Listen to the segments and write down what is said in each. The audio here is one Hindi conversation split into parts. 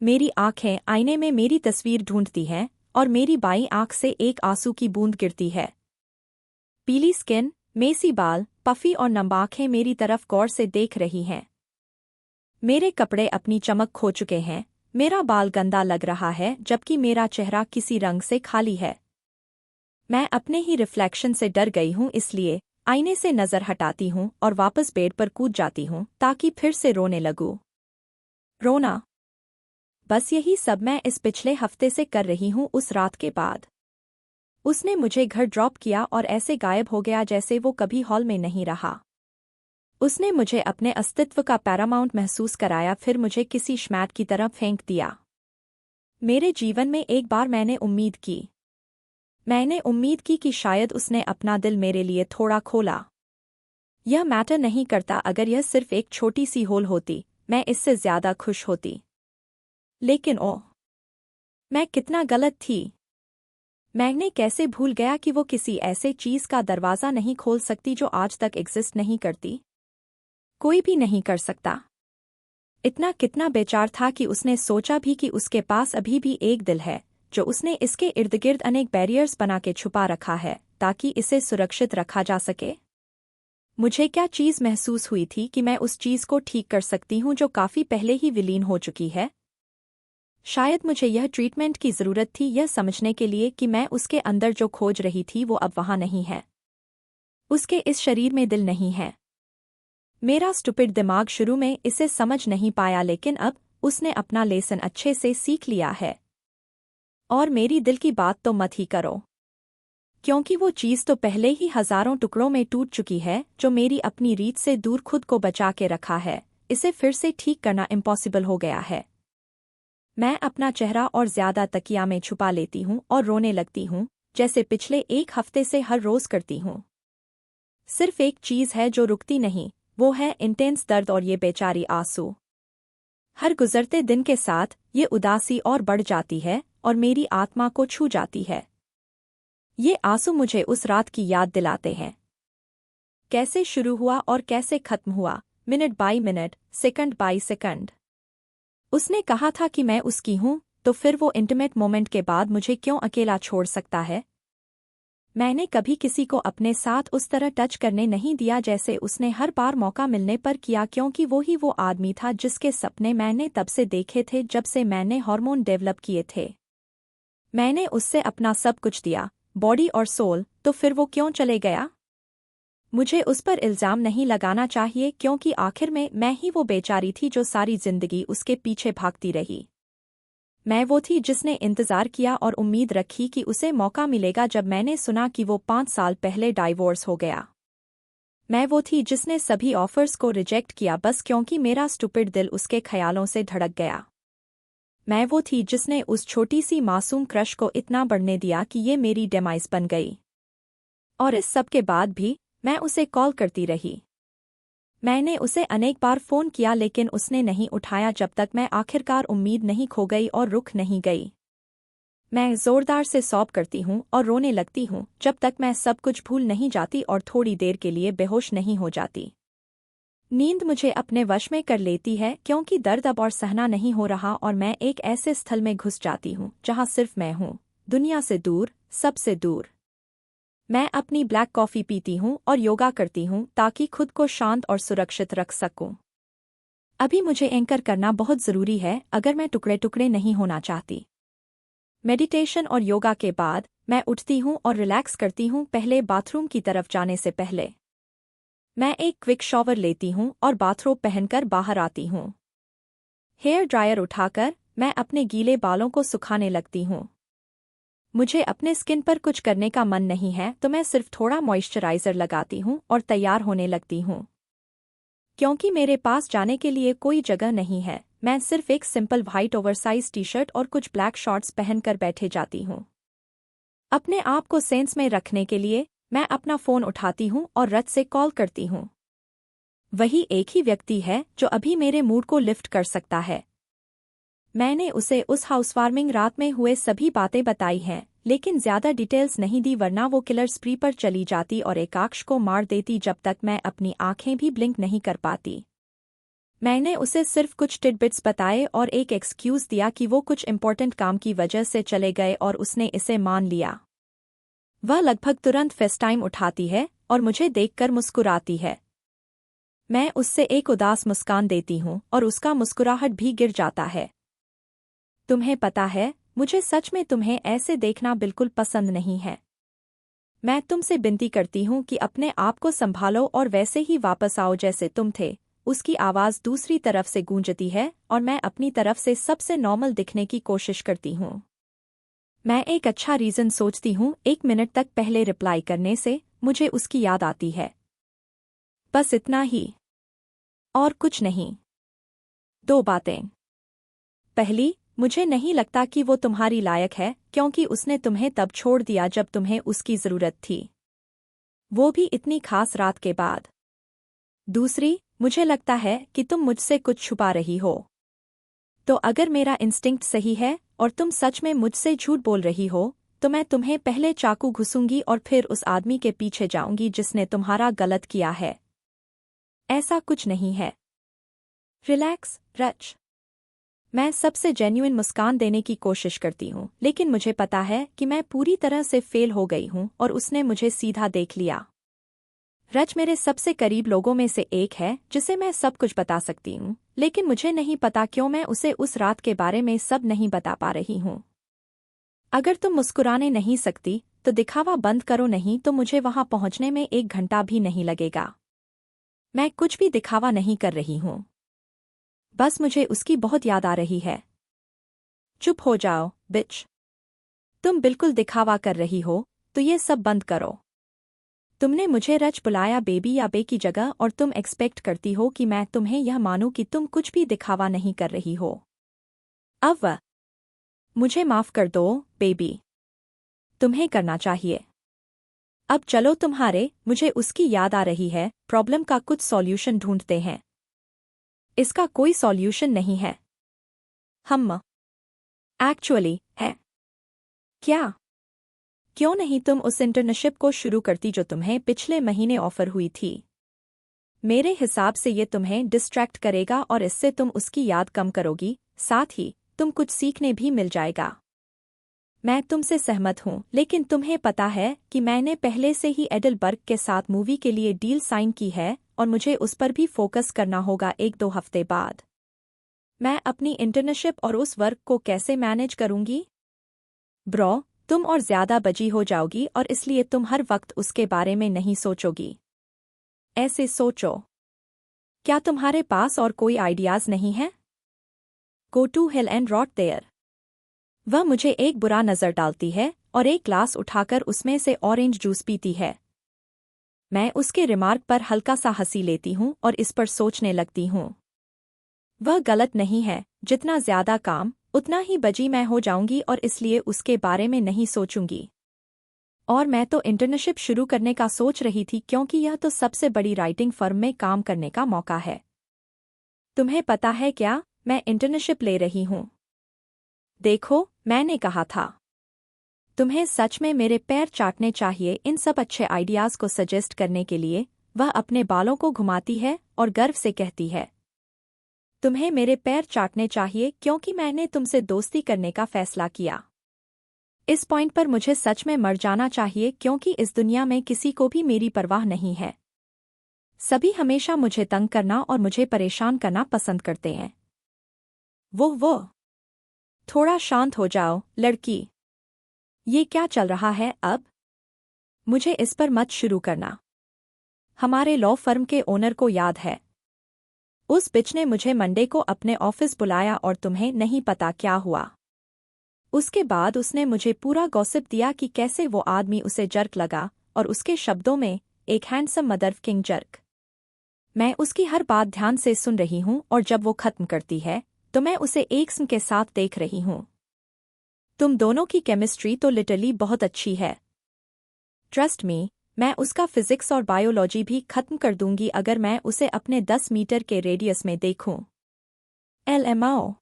मेरी आंखें आईने में मेरी तस्वीर ढूंढती हैं और मेरी बाईं आंख से एक आंसू की बूंद गिरती है। पीली स्किन, मेसी बाल, पफी और नम आंखें मेरी तरफ गौर से देख रही हैं। मेरे कपड़े अपनी चमक खो चुके हैं, मेरा बाल गंदा लग रहा है जबकि मेरा चेहरा किसी रंग से खाली है। मैं अपने ही रिफ्लेक्शन से डर गई हूँ, इसलिए आईने से नजर हटाती हूँ और वापस बेड पर कूद जाती हूँ ताकि फिर से रोने लगूं। रोना, बस यही सब मैं इस पिछले हफ्ते से कर रही हूँ। उस रात के बाद उसने मुझे घर ड्रॉप किया और ऐसे गायब हो गया जैसे वो कभी हॉल में नहीं रहा। उसने मुझे अपने अस्तित्व का पैरामाउंट महसूस कराया, फिर मुझे किसी श्मैट की तरह फेंक दिया। मेरे जीवन में एक बार मैंने उम्मीद की कि शायद उसने अपना दिल मेरे लिए थोड़ा खोला। यह मैटर नहीं करता अगर यह सिर्फ एक छोटी सी होल होती, मैं इससे ज्यादा खुश होती। लेकिन ओह, मैं कितना गलत थी। मैंने कैसे भूल गया कि वो किसी ऐसे चीज का दरवाजा नहीं खोल सकती जो आज तक एग्जिस्ट नहीं करती। कोई भी नहीं कर सकता। इतना कितना बेचार था कि उसने सोचा भी कि उसके पास अभी भी एक दिल है जो उसने इसके इर्द गिर्द अनेक बैरियर्स बना के छुपा रखा है ताकि इसे सुरक्षित रखा जा सके। मुझे क्या चीज महसूस हुई थी कि मैं उस चीज को ठीक कर सकती हूँ जो काफी पहले ही विलीन हो चुकी है। शायद मुझे यह ट्रीटमेंट की जरूरत थी, यह समझने के लिए कि मैं उसके अंदर जो खोज रही थी वो अब वहां नहीं है। उसके इस शरीर में दिल नहीं है। मेरा स्टुपिड दिमाग शुरू में इसे समझ नहीं पाया, लेकिन अब उसने अपना लेसन अच्छे से सीख लिया है। और मेरी दिल की बात तो मत ही करो, क्योंकि वो चीज तो पहले ही हजारों टुकड़ों में टूट चुकी है जो मेरी अपनी रीत से दूर खुद को बचा के रखा है। इसे फिर से ठीक करना इम्पॉसिबल हो गया है। मैं अपना चेहरा और ज्यादा तकिया में छुपा लेती हूँ और रोने लगती हूँ, जैसे पिछले एक हफ्ते से हर रोज करती हूँ। सिर्फ एक चीज है जो रुकती नहीं, वो है इंटेंस दर्द और ये बेचारी आंसू। हर गुजरते दिन के साथ ये उदासी और बढ़ जाती है और मेरी आत्मा को छू जाती है। ये आंसू मुझे उस रात की याद दिलाते हैं। कैसे शुरू हुआ और कैसे खत्म हुआ, minute by minute, second by second. उसने कहा था कि मैं उसकी हूं, तो फिर वो इंटीमेट मोमेंट के बाद मुझे क्यों अकेला छोड़ सकता है? मैंने कभी किसी को अपने साथ उस तरह टच करने नहीं दिया जैसे उसने हर बार मौका मिलने पर किया, क्योंकि वो आदमी था जिसके सपने मैंने तब से देखे थे जब से मैंने हार्मोन डेवलप किए थे। मैंने उससे अपना सब कुछ दिया, बॉडी और सोल, तो फिर वो क्यों चले गया? मुझे उस पर इल्जाम नहीं लगाना चाहिए, क्योंकि आखिर में मैं ही वो बेचारी थी जो सारी जिंदगी उसके पीछे भागती रही। मैं वो थी जिसने इंतजार किया और उम्मीद रखी कि उसे मौका मिलेगा जब मैंने सुना कि वो 5 साल पहले डाइवोर्स हो गया। मैं वो थी जिसने सभी ऑफर्स को रिजेक्ट किया बस क्योंकि मेरा स्टुपिड दिल उसके ख्यालों से धड़क गया। मैं वो थी जिसने उस छोटी सी मासूम क्रश को इतना बढ़ने दिया कि ये मेरी डेमाइस बन गई। और इस सब के बाद भी मैं उसे कॉल करती रही। मैंने उसे अनेक बार फोन किया लेकिन उसने नहीं उठाया, जब तक मैं आखिरकार उम्मीद नहीं खो गई और रुक नहीं गई। मैं जोरदार से सॉब करती हूँ और रोने लगती हूँ जब तक मैं सब कुछ भूल नहीं जाती और थोड़ी देर के लिए बेहोश नहीं हो जाती। नींद मुझे अपने वश में कर लेती है क्योंकि दर्द अब और सहना नहीं हो रहा और मैं एक ऐसे स्थल में घुस जाती हूँ जहाँ सिर्फ मैं हूँ, दुनिया से दूर, सबसे दूर। मैं अपनी ब्लैक कॉफी पीती हूँ और योगा करती हूँ ताकि खुद को शांत और सुरक्षित रख सकूं। अभी मुझे एंकर करना बहुत जरूरी है अगर मैं टुकड़े टुकड़े नहीं होना चाहती। मेडिटेशन और योगा के बाद मैं उठती हूँ और रिलैक्स करती हूँ, पहले बाथरूम की तरफ जाने से पहले। मैं एक क्विक शॉवर लेती हूँ और बाथरोब पहनकर बाहर आती हूँ। हेयर ड्रायर उठाकर मैं अपने गीले बालों को सुखाने लगती हूँ। मुझे अपने स्किन पर कुछ करने का मन नहीं है तो मैं सिर्फ थोड़ा मॉइस्चराइजर लगाती हूँ और तैयार होने लगती हूँ। क्योंकि मेरे पास जाने के लिए कोई जगह नहीं है, मैं सिर्फ एक simple white oversize T shirt और कुछ ब्लैक शॉर्ट्स पहनकर बैठे जाती हूँ। अपने आप को सेंस में रखने के लिए मैं अपना फोन उठाती हूँ और रथ से कॉल करती हूँ। वही एक ही व्यक्ति है जो अभी मेरे मूड को लिफ्ट कर सकता है। मैंने उसे उस हाउसवार्मिंग रात में हुए सभी बातें बताई हैं, लेकिन ज्यादा डिटेल्स नहीं दी वरना वो किलर स्प्री पर चली जाती और एकाक्ष को मार देती जब तक मैं अपनी आंखें भी ब्लिंक नहीं कर पाती। मैंने उसे सिर्फ कुछ टिडबिट्स बताए और एक एक्सक्यूज दिया कि वो कुछ इम्पोर्टेंट काम की वजह से चले गए और उसने इसे मान लिया। वह लगभग तुरंत फेसटाइम उठाती है और मुझे देखकर मुस्कुराती है। मैं उससे एक उदास मुस्कान देती हूँ और उसका मुस्कुराहट भी गिर जाता है। तुम्हें पता है, मुझे सच में तुम्हें ऐसे देखना बिल्कुल पसंद नहीं है। मैं तुमसे विनती करती हूँ कि अपने आप को संभालो और वैसे ही वापस आओ जैसे तुम थे। उसकी आवाज़ दूसरी तरफ से गूंजती है और मैं अपनी तरफ से सबसे नॉर्मल दिखने की कोशिश करती हूँ। मैं एक अच्छा रीज़न सोचती हूँ। 1 मिनट तक पहले रिप्लाई करने से मुझे उसकी याद आती है। बस इतना ही, और कुछ नहीं। 2 बातें। पहली, मुझे नहीं लगता कि वो तुम्हारी लायक है क्योंकि उसने तुम्हें तब छोड़ दिया जब तुम्हें उसकी ज़रूरत थी, वो भी इतनी खास रात के बाद। दूसरी, मुझे लगता है कि तुम मुझसे कुछ छुपा रही हो। तो अगर मेरा इंस्टिंक्ट सही है और तुम सच में मुझसे झूठ बोल रही हो, तो मैं तुम्हें पहले चाकू घुसूंगी और फिर उस आदमी के पीछे जाऊंगी जिसने तुम्हारा गलत किया है। ऐसा कुछ नहीं है। रिलैक्स, रच। मैं सबसे जेन्युइन मुस्कान देने की कोशिश करती हूँ, लेकिन मुझे पता है कि मैं पूरी तरह से फेल हो गई हूँ और उसने मुझे सीधा देख लिया। रच मेरे सबसे करीब लोगों में से एक है जिसे मैं सब कुछ बता सकती हूँ, लेकिन मुझे नहीं पता क्यों मैं उसे उस रात के बारे में सब नहीं बता पा रही हूँ। अगर तुम मुस्कुराने नहीं सकती तो दिखावा बंद करो, नहीं तो मुझे वहां पहुंचने में 1 घंटा भी नहीं लगेगा। मैं कुछ भी दिखावा नहीं कर रही हूँ, बस मुझे उसकी बहुत याद आ रही है। चुप हो जाओ, बिच। तुम बिल्कुल दिखावा कर रही हो, तो ये सब बंद करो। तुमने मुझे रच बुलाया बेबी या बे की जगह और तुम एक्सपेक्ट करती हो कि मैं तुम्हें यह मानूं कि तुम कुछ भी दिखावा नहीं कर रही हो। अब मुझे माफ कर दो, बेबी। तुम्हें करना चाहिए। अब चलो तुम्हारे, मुझे उसकी याद आ रही है, प्रॉब्लम का कुछ सॉल्यूशन ढूंढते हैं। इसका कोई सॉल्यूशन नहीं है। हम एक्चुअली है। क्या? क्यों नहीं तुम उस इंटर्नशिप को शुरू करती जो तुम्हें पिछले महीने ऑफर हुई थी? मेरे हिसाब से ये तुम्हें डिस्ट्रैक्ट करेगा और इससे तुम उसकी याद कम करोगी, साथ ही तुम कुछ सीखने भी मिल जाएगा। मैं तुमसे सहमत हूँ, लेकिन तुम्हें पता है कि मैंने पहले से ही एडलबर्ग के साथ मूवी के लिए डील साइन की है और मुझे उस पर भी फोकस करना होगा 1-2 हफ्ते बाद। मैं अपनी इंटर्नशिप और उस वर्क को कैसे मैनेज करूंगी? ब्रो, तुम और ज्यादा बजी हो जाओगी और इसलिए तुम हर वक्त उसके बारे में नहीं सोचोगी। ऐसे सोचो। क्या तुम्हारे पास और कोई आइडियाज नहीं है? Go to hell and rot there. वह मुझे एक बुरा नजर डालती है और एक ग्लास उठाकर उसमें से ऑरेंज जूस पीती है। मैं उसके रिमार्क पर हल्का सा हंसी लेती हूँ और इस पर सोचने लगती हूँ। वह गलत नहीं है, जितना ज्यादा काम उतना ही बजी मैं हो जाऊंगी और इसलिए उसके बारे में नहीं सोचूंगी। और मैं तो इंटर्नशिप शुरू करने का सोच रही थी क्योंकि यह तो सबसे बड़ी राइटिंग फर्म में काम करने का मौका है। तुम्हें पता है क्या, मैं इंटर्नशिप ले रही हूँ। देखो, मैंने कहा था। तुम्हें सच में मेरे पैर चाटने चाहिए इन सब अच्छे आइडियाज को सजेस्ट करने के लिए। वह अपने बालों को घुमाती है और गर्व से कहती है, तुम्हें मेरे पैर चाटने चाहिए क्योंकि मैंने तुमसे दोस्ती करने का फैसला किया। इस पॉइंट पर मुझे सच में मर जाना चाहिए क्योंकि इस दुनिया में किसी को भी मेरी परवाह नहीं है। सभी हमेशा मुझे तंग करना और मुझे परेशान करना पसंद करते हैं। वो थोड़ा शांत हो जाओ, लड़की। ये क्या चल रहा है अब? मुझे इस पर मत शुरू करना। हमारे लॉ फर्म के ओनर को याद है। उस बिच ने मुझे मंडे को अपने ऑफिस बुलाया और तुम्हें नहीं पता क्या हुआ। उसके बाद उसने मुझे पूरा गॉसिप दिया कि कैसे वो आदमी उसे जर्क लगा, और उसके शब्दों में, एक हैंडसम मदर किंग जर्क। मैं उसकी हर बात ध्यान से सुन रही हूँ और जब वो खत्म करती है तो मैं उसे एक स्म के साथ देख रही हूँ। तुम दोनों की केमिस्ट्री तो लिटरली बहुत अच्छी है। ट्रस्ट मी, मैं उसका फिजिक्स और बायोलॉजी भी खत्म कर दूंगी अगर मैं उसे अपने 10 मीटर के रेडियस में देखूं। LMAO।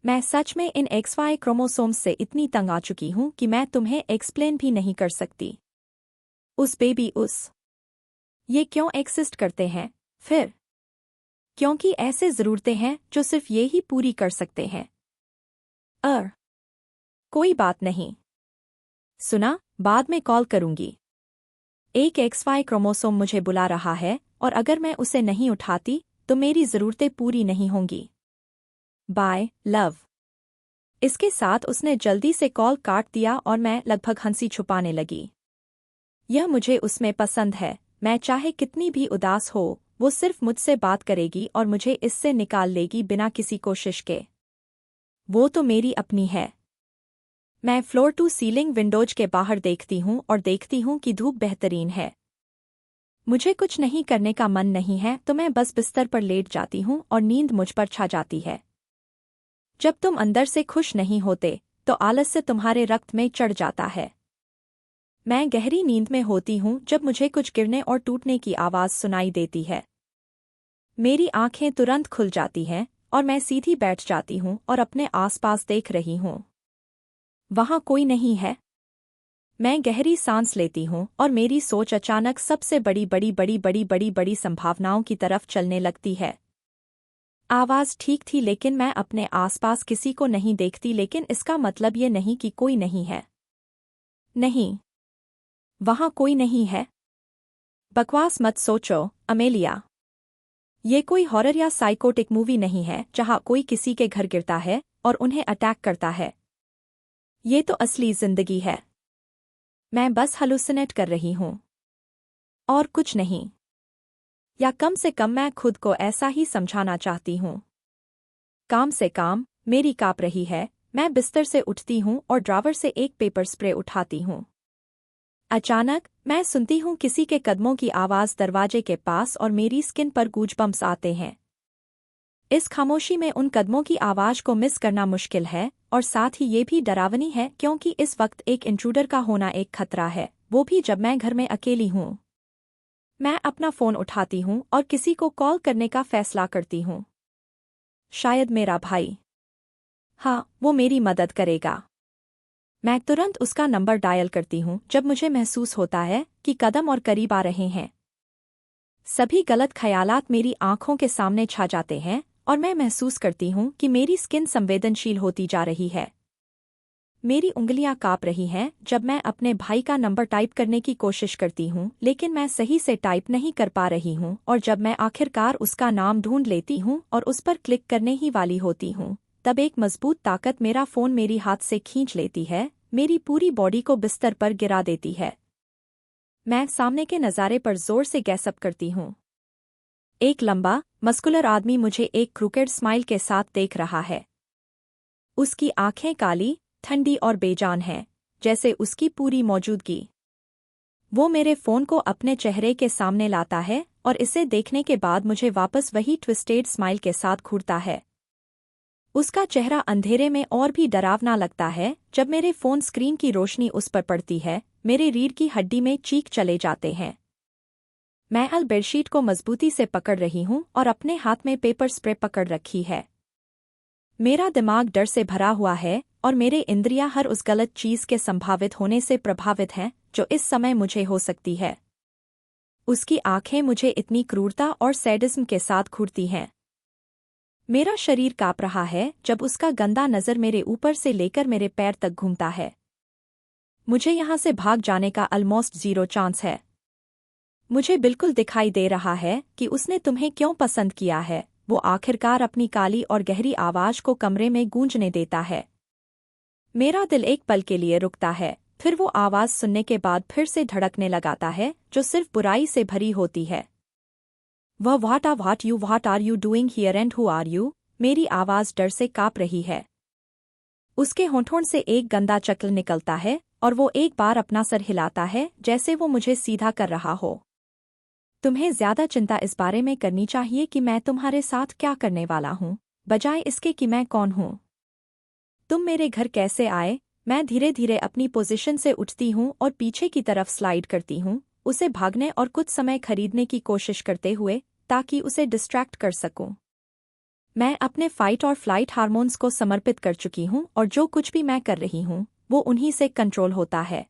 मैं सच में इन XY क्रोमोसोम्स से इतनी तंग आ चुकी हूं कि मैं तुम्हें एक्सप्लेन भी नहीं कर सकती। उस बेबी, ये क्यों एक्सिस्ट करते हैं फिर? क्योंकि ऐसे ज़रूरतें हैं जो सिर्फ ये ही पूरी कर सकते हैं। कोई बात नहीं। सुना, बाद में कॉल करूंगी। एक XY क्रोमोसोम मुझे बुला रहा है और अगर मैं उसे नहीं उठाती तो मेरी ज़रूरतें पूरी नहीं होंगी। Bye, love. इसके साथ उसने जल्दी से कॉल काट दिया और मैं लगभग हंसी छुपाने लगी। यह मुझे उसमें पसंद है, मैं चाहे कितनी भी उदास हो, वो सिर्फ मुझसे बात करेगी और मुझे इससे निकाल लेगी बिना किसी कोशिश के। वो तो मेरी अपनी है। मैं फ्लोर टू सीलिंग विंडोज के बाहर देखती हूँ और देखती हूँ कि धूप बेहतरीन है। मुझे कुछ नहीं करने का मन नहीं है तो मैं बस बिस्तर पर लेट जाती हूँ और नींद मुझ पर छा जाती है। जब तुम अंदर से खुश नहीं होते तो आलस्य तुम्हारे रक्त में चढ़ जाता है। मैं गहरी नींद में होती हूँ जब मुझे कुछ गिरने और टूटने की आवाज़ सुनाई देती है। मेरी आंखें तुरंत खुल जाती हैं और मैं सीधी बैठ जाती हूँ और अपने आसपास देख रही हूँ। वहाँ कोई नहीं है। मैं गहरी सांस लेती हूँ और मेरी सोच अचानक सबसे बड़ी संभावनाओं की तरफ चलने लगती है। आवाज़ ठीक थी लेकिन मैं अपने आसपास किसी को नहीं देखती, लेकिन इसका मतलब ये नहीं कि कोई नहीं है। नहीं, वहाँ कोई नहीं है। बकवास मत सोचो, अमेलिया। ये कोई हॉरर या साइकोटिक मूवी नहीं है जहाँ कोई किसी के घर गिरता है और उन्हें अटैक करता है। ये तो असली जिंदगी है। मैं बस हलुसिनेट कर रही हूँ और कुछ नहीं। या कम से कम मैं खुद को ऐसा ही समझाना चाहती हूँ। काम से काम मेरी काँप रही है। मैं बिस्तर से उठती हूँ और ड्रावर से एक पेपर स्प्रे उठाती हूँ। अचानक मैं सुनती हूँ किसी के कदमों की आवाज़ दरवाजे के पास और मेरी स्किन पर गूजबम्प्स आते हैं। इस खामोशी में उन कदमों की आवाज़ को मिस करना मुश्किल है और साथ ही ये भी डरावनी है क्योंकि इस वक्त एक इंट्रूडर का होना एक खतरा है, वो भी जब मैं घर में अकेली हूँ। मैं अपना फ़ोन उठाती हूँ और किसी को कॉल करने का फैसला करती हूँ। शायद मेरा भाई। हाँ, वो मेरी मदद करेगा। मैं तुरंत उसका नंबर डायल करती हूँ जब मुझे महसूस होता है कि कदम और करीब आ रहे हैं। सभी गलत ख्यालात मेरी आंखों के सामने छा जाते हैं और मैं महसूस करती हूँ कि मेरी स्किन संवेदनशील होती जा रही है। मेरी उंगलियां काँप रही हैं जब मैं अपने भाई का नंबर टाइप करने की कोशिश करती हूँ, लेकिन मैं सही से टाइप नहीं कर पा रही हूँ और जब मैं आखिरकार उसका नाम ढूंढ लेती हूँ और उस पर क्लिक करने ही वाली होती हूँ, तब एक मजबूत ताकत मेरा फ़ोन मेरी हाथ से खींच लेती है, मेरी पूरी बॉडी को बिस्तर पर गिरा देती है। मैं सामने के नज़ारे पर जोर से गैसअप करती हूँ। एक लंबा, मस्कुलर आदमी मुझे एक क्रूकेड स्माइल के साथ देख रहा है। उसकी आंखें काली, ठंडी और बेजान हैं, जैसे उसकी पूरी मौजूदगी। वो मेरे फ़ोन को अपने चेहरे के सामने लाता है और इसे देखने के बाद मुझे वापस वही ट्विस्टेड स्माइल के साथ घूरता है। उसका चेहरा अंधेरे में और भी डरावना लगता है जब मेरे फ़ोन स्क्रीन की रोशनी उस पर पड़ती है, मेरे रीढ़ की हड्डी में चीख चले जाते हैं। मैं अल बेडशीट को मजबूती से पकड़ रही हूँ और अपने हाथ में पेपर स्प्रे पकड़ रखी है। मेरा दिमाग डर से भरा हुआ है और मेरे इंद्रियां हर उस गलत चीज़ के संभावित होने से प्रभावित हैं जो इस समय मुझे हो सकती है। उसकी आंखें मुझे इतनी क्रूरता और सैडिज्म के साथ घूरती हैं। मेरा शरीर काँप रहा है जब उसका गंदा नज़र मेरे ऊपर से लेकर मेरे पैर तक घूमता है। मुझे यहाँ से भाग जाने का ऑलमोस्ट 0 चांस है। मुझे बिल्कुल दिखाई दे रहा है कि उसने तुम्हें क्यों पसंद किया है, वो आखिरकार अपनी काली और गहरी आवाज़ को कमरे में गूंजने देता है। मेरा दिल एक पल के लिए रुकता है, फिर वो आवाज़ सुनने के बाद फिर से धड़कने लगाता है जो सिर्फ बुराई से भरी होती है। वह what are you doing here and who are you? मेरी आवाज़ डर से काँप रही है। उसके होंठों से एक गंदा चक्ल निकलता है और वो एक बार अपना सर हिलाता है जैसे वो मुझे सीधा कर रहा हो। तुम्हें ज्यादा चिंता इस बारे में करनी चाहिए कि मैं तुम्हारे साथ क्या करने वाला हूँ, बजाय इसके कि मैं कौन हूँ। तुम मेरे घर कैसे आए? मैं धीरे धीरे अपनी पोजीशन से उठती हूँ और पीछे की तरफ स्लाइड करती हूँ, उसे भागने और कुछ समय खरीदने की कोशिश करते हुए ताकि उसे डिस्ट्रैक्ट कर सकूं। मैं अपने फाइट और फ्लाइट हार्मोन्स को समर्पित कर चुकी हूँ और जो कुछ भी मैं कर रही हूँ वो उन्हीं से कंट्रोल होता है।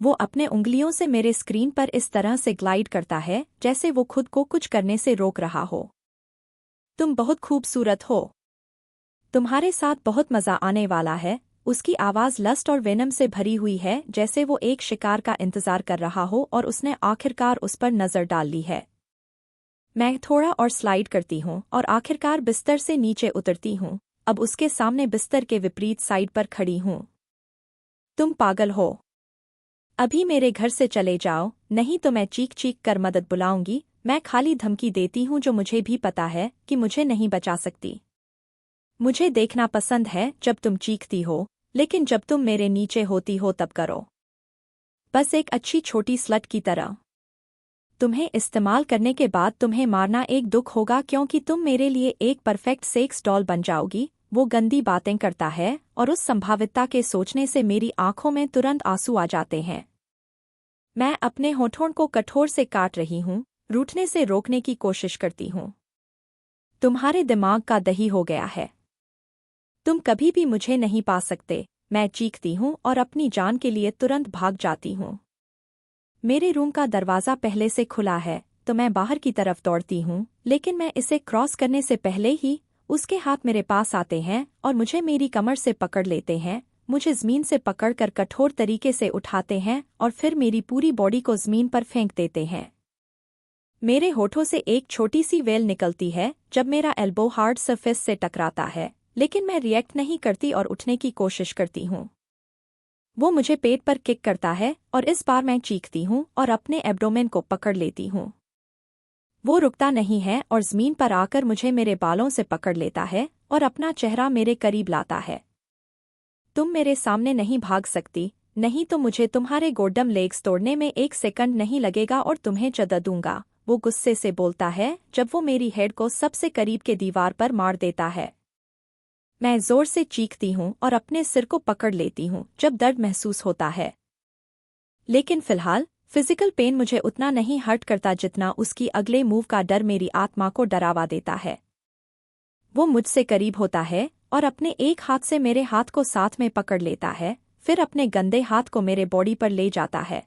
वो अपने उंगलियों से मेरे स्क्रीन पर इस तरह से ग्लाइड करता है जैसे वो खुद को कुछ करने से रोक रहा हो। तुम बहुत खूबसूरत हो। तुम्हारे साथ बहुत मज़ा आने वाला है। उसकी आवाज़ लस्ट और वेनम से भरी हुई है, जैसे वो एक शिकार का इंतजार कर रहा हो और उसने आखिरकार उस पर नज़र डाल ली है। मैं थोड़ा और स्लाइड करती हूँ और आखिरकार बिस्तर से नीचे उतरती हूँ। अब उसके सामने बिस्तर के विपरीत साइड पर खड़ी हूँ। तुम पागल हो। अभी मेरे घर से चले जाओ, नहीं तो मैं चीख चीख कर मदद बुलाऊंगी। मैं खाली धमकी देती हूँ जो मुझे भी पता है कि मुझे नहीं बचा सकती। मुझे देखना पसंद है जब तुम चीखती हो, लेकिन जब तुम मेरे नीचे होती हो तब करो। बस एक अच्छी छोटी स्लट की तरह। तुम्हें इस्तेमाल करने के बाद तुम्हें मारना एक दुख होगा, क्योंकि तुम मेरे लिए एक परफेक्ट सेक्स डॉल बन जाओगी। वो गंदी बातें करता है और उस संभावितता के सोचने से मेरी आंखों में तुरंत आंसू आ जाते हैं। मैं अपने होठों को कठोर से काट रही हूँ, रूठने से रोकने की कोशिश करती हूँ। तुम्हारे दिमाग का दही हो गया है। तुम कभी भी मुझे नहीं पा सकते। मैं चीखती हूँ और अपनी जान के लिए तुरंत भाग जाती हूँ। मेरे रूम का दरवाज़ा पहले से खुला है, तो मैं बाहर की तरफ दौड़ती हूँ, लेकिन मैं इसे क्रॉस करने से पहले ही उसके हाथ मेरे पास आते हैं और मुझे मेरी कमर से पकड़ लेते हैं। मुझे ज़मीन से पकड़कर कठोर तरीके से उठाते हैं और फिर मेरी पूरी बॉडी को ज़मीन पर फेंक देते हैं। मेरे होठों से एक छोटी सी वेल निकलती है जब मेरा एल्बो हार्ड सरफेस से टकराता है, लेकिन मैं रिएक्ट नहीं करती और उठने की कोशिश करती हूँ। वो मुझे पेट पर किक करता है और इस बार मैं चीखती हूँ और अपने एब्डोमेन को पकड़ लेती हूँ। वो रुकता नहीं है और ज़मीन पर आकर मुझे मेरे बालों से पकड़ लेता है और अपना चेहरा मेरे करीब लाता है। तुम मेरे सामने नहीं भाग सकती, नहीं तो मुझे तुम्हारे गोड्डम लेग्स तोड़ने में 1 सेकंड नहीं लगेगा और तुम्हें चदा दूंगा। वो गुस्से से बोलता है जब वो मेरी हेड को सबसे करीब के दीवार पर मार देता है। मैं जोर से चीखती हूँ और अपने सिर को पकड़ लेती हूँ जब दर्द महसूस होता है। लेकिन फिलहाल फिजिकल पेन मुझे उतना नहीं हर्ट करता जितना उसकी अगले मूव का डर मेरी आत्मा को डरावा देता है। वो मुझसे करीब होता है और अपने एक हाथ से मेरे हाथ को साथ में पकड़ लेता है, फिर अपने गंदे हाथ को मेरे बॉडी पर ले जाता है।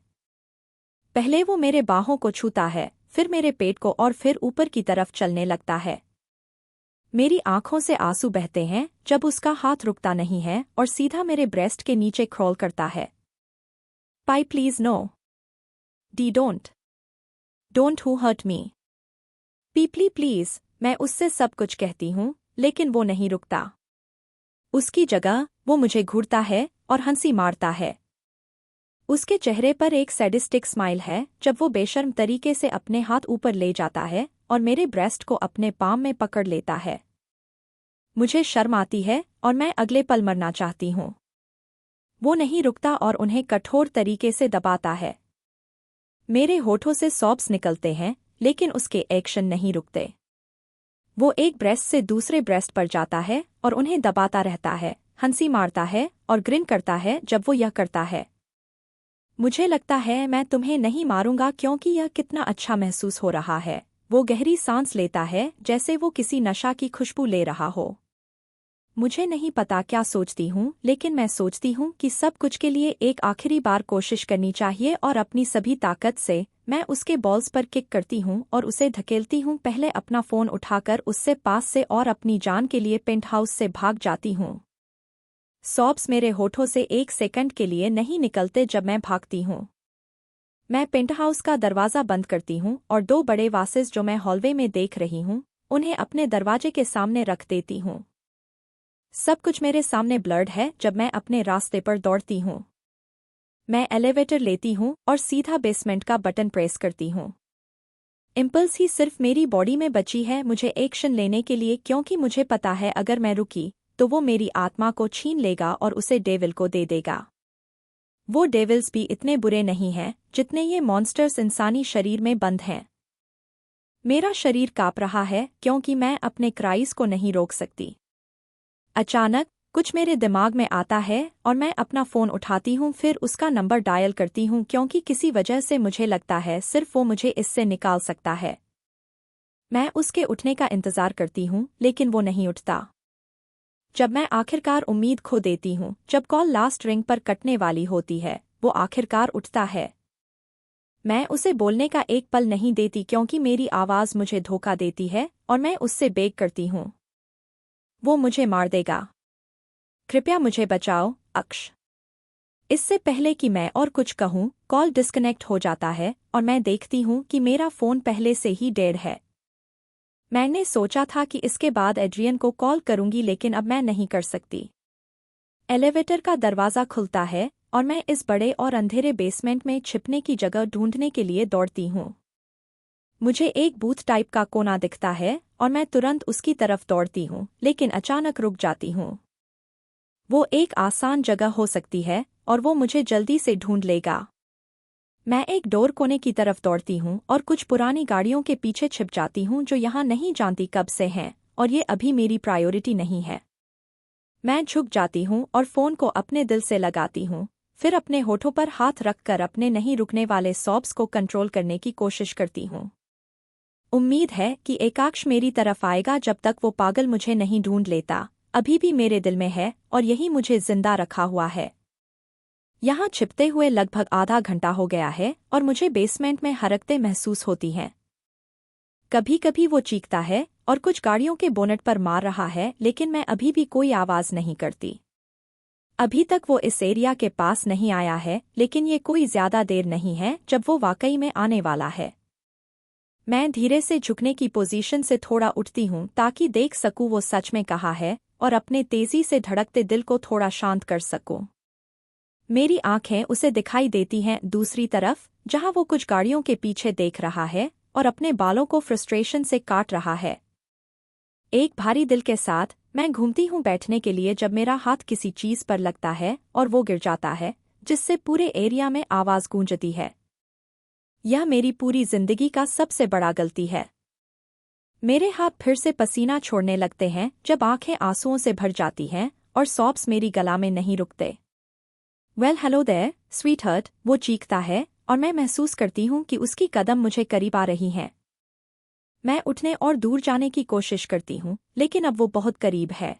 पहले वो मेरे बाहों को छूता है, फिर मेरे पेट को और फिर ऊपर की तरफ चलने लगता है। मेरी आंखों से आंसू बहते हैं जब उसका हाथ रुकता नहीं है और सीधा मेरे ब्रेस्ट के नीचे क्रॉल करता है। पाई प्लीज नो। डी डोंट हु हर्ट मी। पीपली प्लीज। मैं उससे सब कुछ कहती हूँ, लेकिन वो नहीं रुकता। उसकी जगह वो मुझे घूरता है और हंसी मारता है। उसके चेहरे पर एक सैडिस्टिक स्माइल है जब वो बेशर्म तरीके से अपने हाथ ऊपर ले जाता है और मेरे ब्रेस्ट को अपने पाम में पकड़ लेता है। मुझे शर्म आती है और मैं अगले पल मरना चाहती हूँ। वो नहीं रुकता और उन्हें कठोर तरीके से दबाता है। मेरे होठों से सॉब्स निकलते हैं, लेकिन उसके एक्शन नहीं रुकते। वो एक ब्रेस्ट से दूसरे ब्रेस्ट पर जाता है और उन्हें दबाता रहता है, हंसी मारता है और ग्रिन करता है जब वो यह करता है। मुझे लगता है मैं तुम्हें नहीं मारूंगा क्योंकि यह कितना अच्छा महसूस हो रहा है। वो गहरी सांस लेता है जैसे वो किसी नशा की खुशबू ले रहा हो। मुझे नहीं पता क्या सोचती हूँ, लेकिन मैं सोचती हूँ कि सब कुछ के लिए एक आखिरी बार कोशिश करनी चाहिए और अपनी सभी ताकत से मैं उसके बॉल्स पर किक करती हूँ और उसे धकेलती हूँ। पहले अपना फ़ोन उठाकर उससे पास से और अपनी जान के लिए पेंटहाउस से भाग जाती हूँ। सॉब्स मेरे होठों से 1 सेकंड के लिए नहीं निकलते जब मैं भागती हूँ। मैं पेंटहाउस का दरवाज़ा बंद करती हूँ और 2 बड़े वासेस जो मैं हॉलवे में देख रही हूँ, उन्हें अपने दरवाजे के सामने रख देती हूँ। सब कुछ मेरे सामने ब्लर्ड है जब मैं अपने रास्ते पर दौड़ती हूँ। मैं एलिवेटर लेती हूँ और सीधा बेसमेंट का बटन प्रेस करती हूँ। इम्पल्स ही सिर्फ मेरी बॉडी में बची है मुझे एक्शन लेने के लिए, क्योंकि मुझे पता है अगर मैं रुकी तो वो मेरी आत्मा को छीन लेगा और उसे डेविल को दे देगा। वो डेविल्स भी इतने बुरे नहीं हैं जितने ये मॉन्स्टर्स इंसानी शरीर में बंद हैं। मेरा शरीर काँप रहा है क्योंकि मैं अपने क्राइस को नहीं रोक सकती। अचानक कुछ मेरे दिमाग में आता है और मैं अपना फ़ोन उठाती हूँ, फिर उसका नंबर डायल करती हूँ क्योंकि किसी वजह से मुझे लगता है सिर्फ वो मुझे इससे निकाल सकता है। मैं उसके उठने का इंतज़ार करती हूँ, लेकिन वो नहीं उठता। जब मैं आखिरकार उम्मीद खो देती हूँ, जब कॉल लास्ट रिंग पर कटने वाली होती है, वो आखिरकार उठता है। मैं उसे बोलने का एक पल नहीं देती क्योंकि मेरी आवाज़ मुझे धोखा देती है और मैं उससे बेग करती हूँ। वो मुझे मार देगा। कृपया मुझे बचाओ, अक्ष। इससे पहले कि मैं और कुछ कहूँ, कॉल डिस्कनेक्ट हो जाता है और मैं देखती हूँ कि मेरा फ़ोन पहले से ही डेड है। मैंने सोचा था कि इसके बाद एड्रियन को कॉल करूंगी लेकिन अब मैं नहीं कर सकती। एलिवेटर का दरवाज़ा खुलता है और मैं इस बड़े और अंधेरे बेसमेंट में छिपने की जगह ढूंढने के लिए दौड़ती हूँ। मुझे एक बूथ टाइप का कोना दिखता है और मैं तुरंत उसकी तरफ दौड़ती हूँ लेकिन अचानक रुक जाती हूँ। वो एक आसान जगह हो सकती है और वो मुझे जल्दी से ढूंढ लेगा। मैं एक डोर कोने की तरफ दौड़ती हूँ और कुछ पुरानी गाड़ियों के पीछे छिप जाती हूँ जो यहाँ नहीं जानती कब से हैं और ये अभी मेरी प्रायोरिटी नहीं है। मैं झुक जाती हूँ और फ़ोन को अपने दिल से लगाती हूँ, फिर अपने होठों पर हाथ रखकर अपने नहीं रुकने वाले सॉब्स को कंट्रोल करने की कोशिश करती हूँ। उम्मीद है कि एकाक्ष मेरी तरफ आएगा जब तक वो पागल मुझे नहीं ढूंढ लेता, अभी भी मेरे दिल में है और यही मुझे जिंदा रखा हुआ है। यहाँ छिपते हुए लगभग आधा घंटा हो गया है और मुझे बेसमेंट में हरकतें महसूस होती हैं। कभी कभी वो चीखता है और कुछ गाड़ियों के बोनट पर मार रहा है लेकिन मैं अभी भी कोई आवाज़ नहीं करती। अभी तक वो इस एरिया के पास नहीं आया है लेकिन ये कोई ज्यादा देर नहीं है जब वो वाकई में आने वाला है। मैं धीरे से झुकने की पोजीशन से थोड़ा उठती हूँ ताकि देख सकूँ वो सच में कहाँ है और अपने तेजी से धड़कते दिल को थोड़ा शांत कर सकूँ। मेरी आंखें उसे दिखाई देती हैं दूसरी तरफ, जहां वो कुछ गाड़ियों के पीछे देख रहा है और अपने बालों को फ्रस्ट्रेशन से काट रहा है। एक भारी दिल के साथ मैं घूमती हूँ बैठने के लिए जब मेरा हाथ किसी चीज पर लगता है और वो गिर जाता है, जिससे पूरे एरिया में आवाज गूंजती है। यह मेरी पूरी जिंदगी का सबसे बड़ा गलती है। मेरे हाथ फिर से पसीना छोड़ने लगते हैं जब आंखें आंसुओं से भर जाती हैं और सॉब्स मेरी गला में नहीं रुकते। वेल हेलो देयर, स्वीटहार्ट, वो चीखता है और मैं महसूस करती हूँ कि उसकी कदम मुझे करीब आ रही हैं। मैं उठने और दूर जाने की कोशिश करती हूँ लेकिन अब वो बहुत करीब है।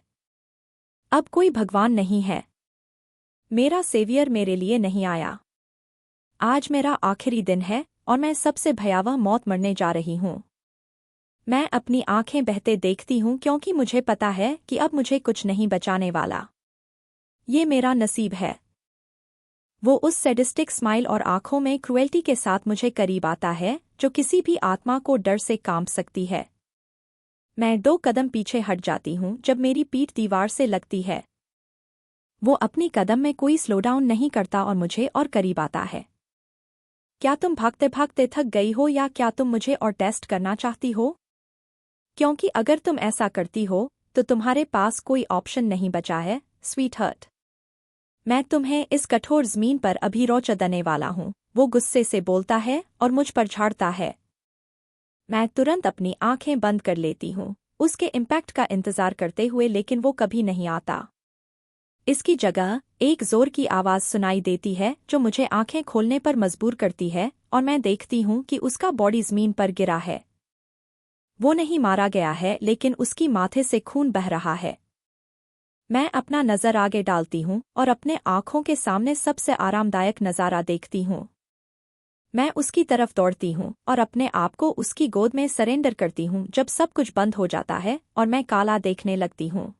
अब कोई भगवान नहीं है। मेरा सेवियर मेरे लिए नहीं आया। आज मेरा आखिरी दिन है और मैं सबसे भयावह मौत मरने जा रही हूँ। मैं अपनी आंखें बहते देखती हूँ क्योंकि मुझे पता है कि अब मुझे कुछ नहीं बचाने वाला। ये मेरा नसीब है। वो उस सैडिस्टिक स्माइल और आंखों में क्रुएल्टी के साथ मुझे करीब आता है जो किसी भी आत्मा को डर से कांप सकती है। मैं 2 कदम पीछे हट जाती हूँ जब मेरी पीठ दीवार से लगती है। वो अपनी कदम में कोई स्लोडाउन नहीं करता और मुझे और करीब आता है। क्या तुम भागते भागते थक गई हो या क्या तुम मुझे और टेस्ट करना चाहती हो? क्योंकि अगर तुम ऐसा करती हो तो तुम्हारे पास कोई ऑप्शन नहीं बचा है, स्वीटहार्ट। मैं तुम्हें इस कठोर ज़मीन पर अभी रोचदने वाला हूँ, वो गुस्से से बोलता है और मुझ पर झाड़ता है। मैं तुरंत अपनी आंखें बंद कर लेती हूँ, उसके इम्पैक्ट का इंतज़ार करते हुए लेकिन वो कभी नहीं आता। इसकी जगह एक जोर की आवाज़ सुनाई देती है जो मुझे आंखें खोलने पर मजबूर करती है और मैं देखती हूँ कि उसका बॉडी ज़मीन पर गिरा है। वो नहीं मारा गया है लेकिन उसकी माथे से खून बह रहा है। मैं अपना नज़र आगे डालती हूँ और अपने आँखों के सामने सबसे आरामदायक नज़ारा देखती हूँ। मैं उसकी तरफ दौड़ती हूँ और अपने आप को उसकी गोद में सरेंडर करती हूँ जब सब कुछ बंद हो जाता है और मैं काला देखने लगती हूँ।